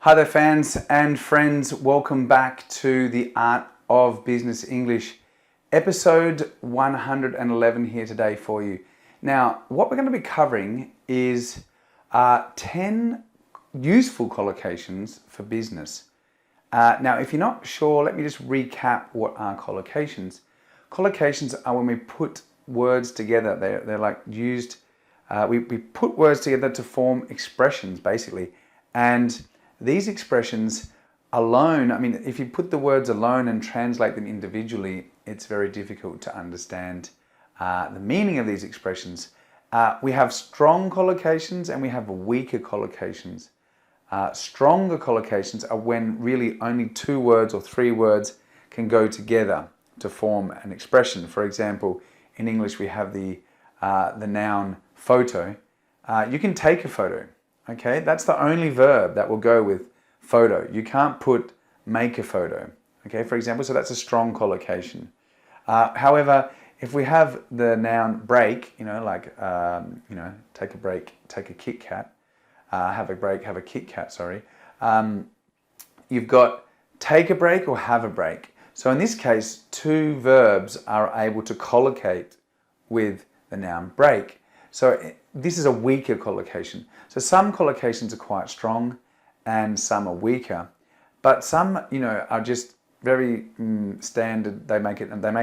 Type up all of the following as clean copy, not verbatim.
Hi there fans and friends, welcome back to the Art of Business English, episode 111 here today for you. Now, what we're going to be covering is 10 useful collocations for business. Now, if you're not sure, let me just recap what are collocations. Collocations are when we put words together. They're like used, we put words together to form expressions basically. And these expressions alone, I mean, if you put the words alone and translate them individually, it's very difficult to understand the meaning of these expressions. We have strong collocations and we have weaker collocations. Stronger collocations are when really only 2 words or 3 words can go together to form an expression. For example, in English we have the noun photo. You can take a photo. Okay, that's the only verb that will go with photo. You can't put make a photo. Okay, for example, so that's a strong collocation. However, if we have the noun break, like take a break, take a Kit Kat, have a break, have a Kit Kat. Sorry, you've got take a break or have a break. So in this case, 2 verbs are able to collocate with the noun break. So this is a weaker collocation. So some collocations are quite strong and some are weaker, but some, are just very standard. They make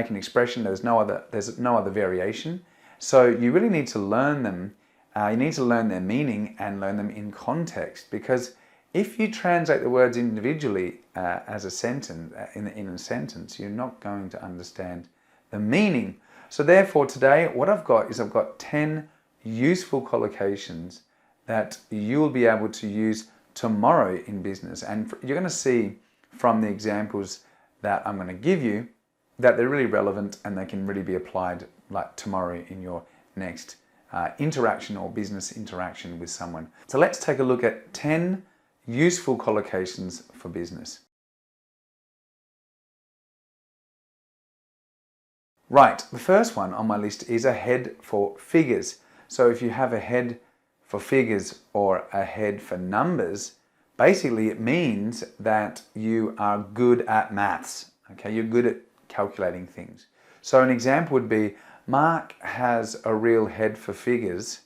an expression. There's no other variation. So you really need to learn them. You need to learn their meaning and learn them in context, because if you translate the words individually as a sentence, in a sentence, you're not going to understand the meaning. So therefore today what I've got 10 useful collocations that you will be able to use tomorrow in business. And you're going to see from the examples that I'm going to give you that they're really relevant and they can really be applied like tomorrow in your next interaction or business interaction with someone. So let's take a look at 10 useful collocations for business. Right, the first one on my list is a head for figures. So if you have a head for figures or a head for numbers, basically it means that you are good at maths. Okay, you're good at calculating things. So an example would be, Mark has a real head for figures.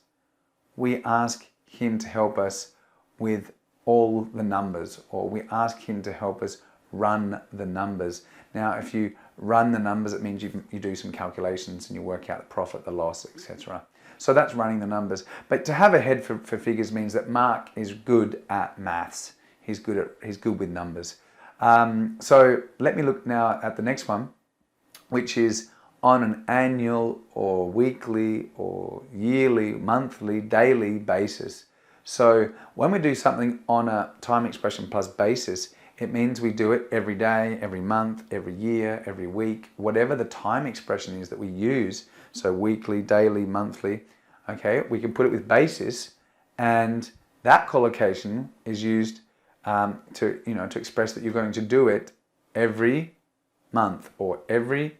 We ask him to help us with all the numbers, or we ask him to help us run the numbers. Now, if you run the numbers, it means you do some calculations and you work out the profit, the loss, etc. So that's running the numbers. But to have a head for figures means that Mark is good at maths. He's good with numbers. So let me look now at the next one, which is on an annual or weekly or yearly, monthly, daily basis. So when we do something on a time expression plus basis, it means we do it every day, every month, every year, every week, whatever the time expression is that we use. So weekly, daily, monthly, okay, we can put it with basis, and that collocation is used to express that you're going to do it every month or every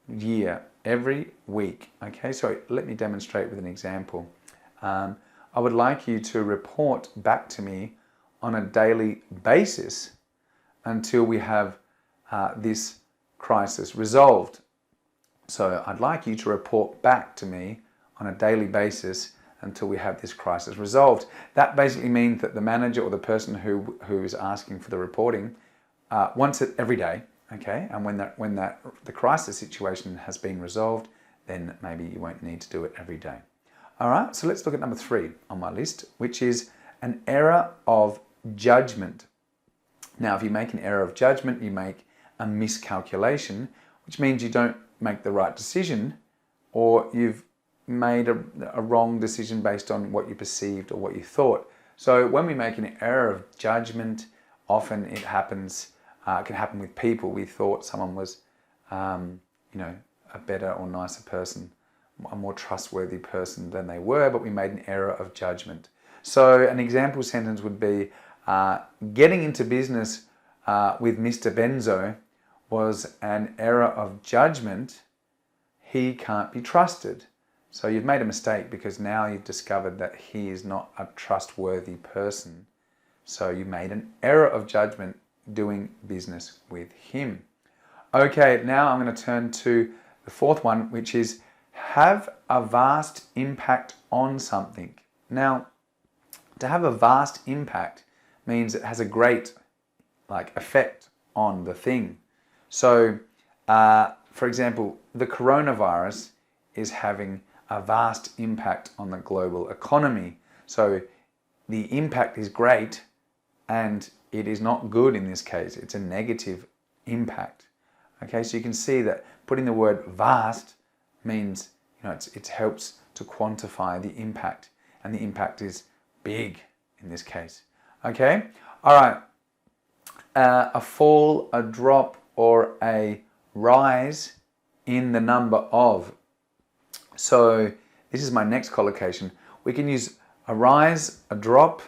year, every week. Okay, so let me demonstrate with an example. I would like you to report back to me on a daily basis until we have this crisis resolved. So I'd like you to report back to me on a daily basis until we have this crisis resolved. That basically means that the manager or the person who is asking for the reporting wants it every day. Okay, and when the crisis situation has been resolved, then maybe you won't need to do it every day. All right, so let's look at number 3 on my list, which is an error of judgment. Now, if you make an error of judgment, you make a miscalculation, which means you don't make the right decision, or you've made a wrong decision based on what you perceived or what you thought. So when we make an error of judgment, often it happens, it can happen with people. We thought someone was, a better or nicer person, a more trustworthy person than they were, but we made an error of judgment. So an example sentence would be, getting into business with Mr. Benzo was an error of judgment. He can't be trusted. So you've made a mistake because now you've discovered that he is not a trustworthy person. So you made an error of judgment doing business with him. Okay, now I'm going to turn to the fourth one, which is have a vast impact on something. Now, to have a vast impact means it has a great effect on the thing. So, for example, the coronavirus is having a vast impact on the global economy. So the impact is great, and it is not good in this case. It's a negative impact. Okay, so you can see that putting the word vast means, it helps to quantify the impact, and the impact is big in this case. Okay, all right. A fall, a drop, or a rise in the number of. So this is my next collocation. We can use a rise, a drop,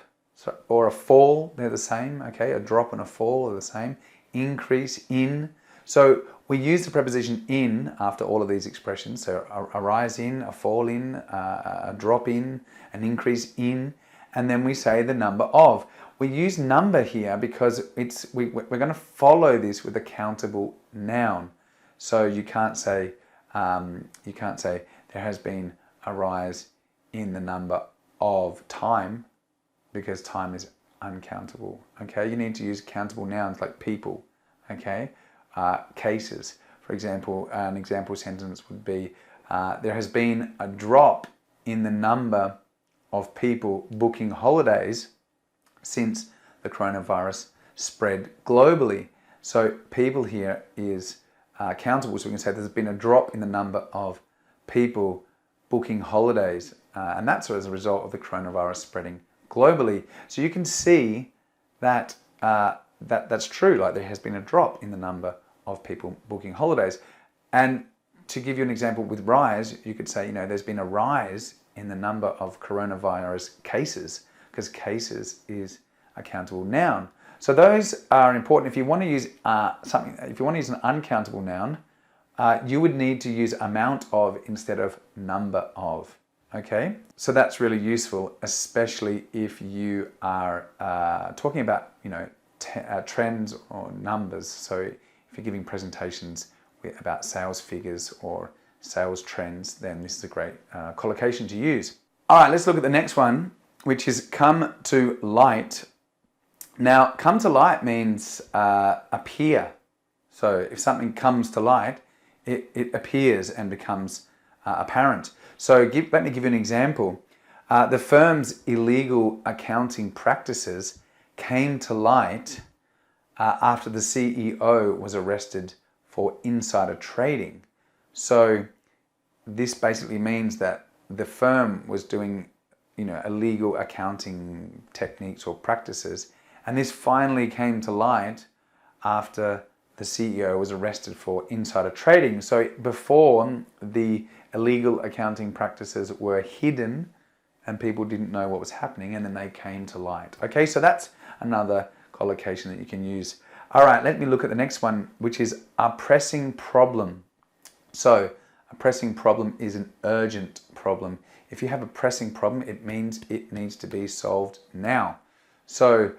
or a fall. They're the same. Okay, a drop and a fall are the same. Increase in. So we use the preposition in after all of these expressions. So a rise in, a fall in, a drop in, an increase in, and then we say the number of. We use number here because we're going to follow this with a countable noun. So you can't say there has been a rise in the number of time, because time is uncountable. Okay, you need to use countable nouns like people. Okay, cases. For example, an example sentence would be there has been a drop in the number of people booking holidays since the coronavirus spread globally. So people here is countable, so we can say there's been a drop in the number of people booking holidays, and that's as a result of the coronavirus spreading globally. So you can see that that's true, like there has been a drop in the number of people booking holidays. And to give you an example with rise, you could say, there's been a rise in the number of coronavirus cases, because cases is a countable noun. So those are important. If you want to use if you want to use an uncountable noun, you would need to use amount of instead of number of. Okay, so that's really useful, especially if you are talking about trends or numbers. So if you're giving presentations about sales figures or sales trends, then this is a great collocation to use. All right, let's look at the next one, which is come to light. Now, come to light means appear. So if something comes to light, it appears and becomes apparent. So let me give you an example. The firm's illegal accounting practices came to light after the CEO was arrested for insider trading. So this basically means that the firm was doing illegal accounting techniques or practices, and this finally came to light after the CEO was arrested for insider trading. So before, the illegal accounting practices were hidden and people didn't know what was happening, and then they came to light. Okay, so that's another collocation that you can use. All right, let me look at the next one, which is a pressing problem. So a pressing problem is an urgent problem. If you have a pressing problem, it means it needs to be solved now. So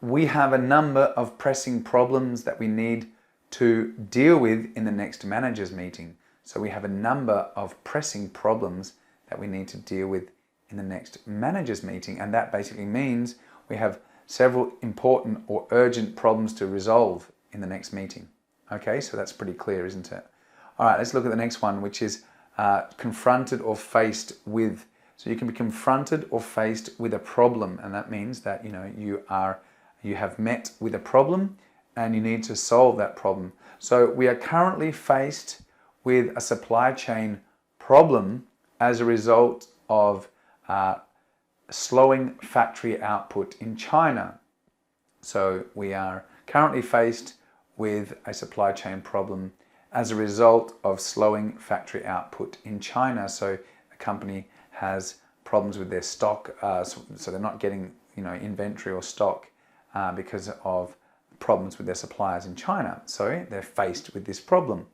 we have a number of pressing problems that we need to deal with in the next managers meeting. So we have a number of pressing problems that we need to deal with in the next managers meeting, and that basically means we have several important or urgent problems to resolve in the next meeting. Okay, so that's pretty clear, isn't it? All right, let's look at the next one, which is confronted or faced with. So you can be confronted or faced with a problem, and that means that you have met with a problem and you need to solve that problem. So we are currently faced with a supply chain problem as a result of slowing factory output in China. So we are currently faced with a supply chain problem as a result of slowing factory output in China. So the company has problems with their stock, so they're not getting inventory or stock because of problems with their suppliers in China. So they're faced with this problem.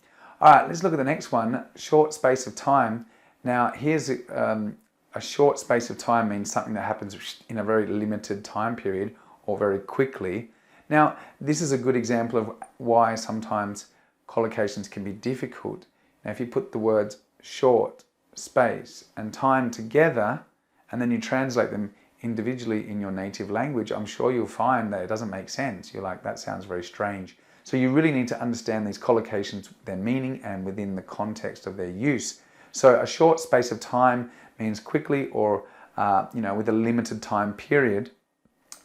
All right, let's look at the next one, short space of time. Now here's a short space of time means something that happens in a very limited time period or very quickly. Now, this is a good example of why sometimes collocations can be difficult. Now, if you put the words short, space, and time together, and then you translate them individually in your native language, I'm sure you'll find that it doesn't make sense. You're like, that sounds very strange. So you really need to understand these collocations, their meaning, and within the context of their use. So a short space of time means quickly or with a limited time period.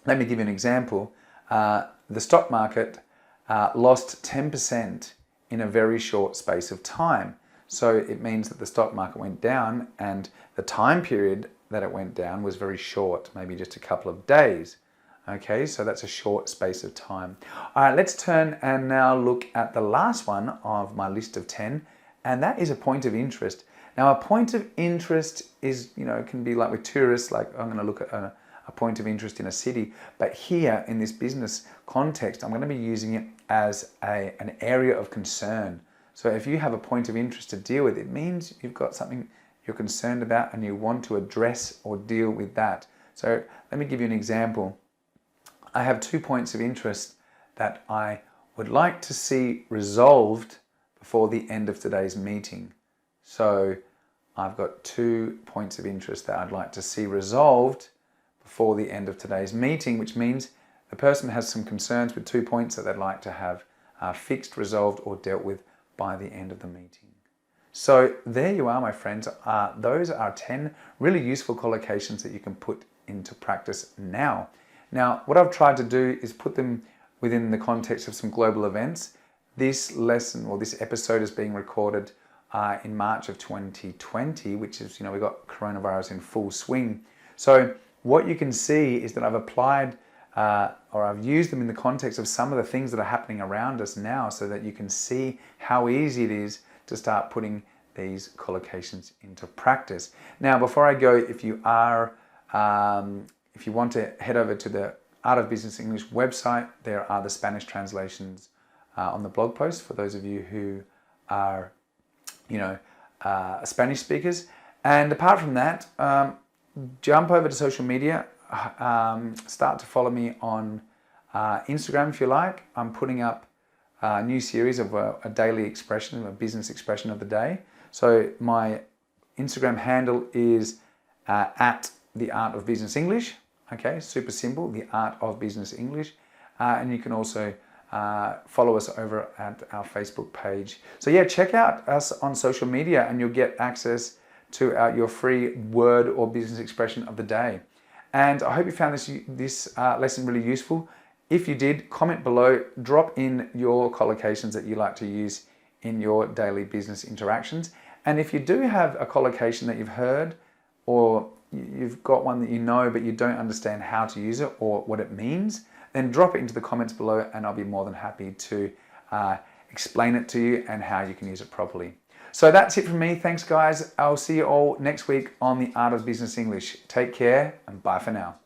Let me give you an example. The stock market lost 10% in a very short space of time. So it means that the stock market went down, and the time period that it went down was very short, maybe just a couple of days. Okay, so that's a short space of time. All right, let's turn and now look at the last one of my list of 10, and that is a point of interest. Now, a point of interest is, can be like with tourists, like I'm going to look at a point of interest in a city, but here in this business context, I'm going to be using it as an area of concern. So if you have a point of interest to deal with, it means you've got something you're concerned about and you want to address or deal with that. So let me give you an example. I have 2 points of interest that I would like to see resolved before the end of today's meeting. So I've got 2 points of interest that I'd like to see resolved before the end of today's meeting, which means the person has some concerns with 2 points that they'd like to have fixed, resolved, or dealt with by the end of the meeting. So there you are, my friends. Those are 10 really useful collocations that you can put into practice now. Now, what I've tried to do is put them within the context of some global events. This lesson or this episode is being recorded in March of 2020, which is, we got coronavirus in full swing. So what you can see is that I've applied or I've used them in the context of some of the things that are happening around us now, so that you can see how easy it is to start putting these collocations into practice. Now, before I go, if you want to head over to the Art of Business English website, there are the Spanish translations on the blog post for those of you who are, Spanish speakers. And apart from that, jump over to social media. Start to follow me on Instagram if you like. I'm putting up a new series of a daily expression, a business expression of the day. So my Instagram handle is at the Art of Business English. Okay, super simple, the Art of Business English. And you can also follow us over at our Facebook page. So yeah, check out us on social media and you'll get access to your free word or business expression of the day. And I hope you found this lesson really useful. If you did, comment below, drop in your collocations that you like to use in your daily business interactions. And if you do have a collocation that you've heard, or you've got one that you know but you don't understand how to use it or what it means, then drop it into the comments below and I'll be more than happy to explain it to you and how you can use it properly. So that's it from me. Thanks guys. I'll see you all next week on the Art of Business English. Take care and bye for now.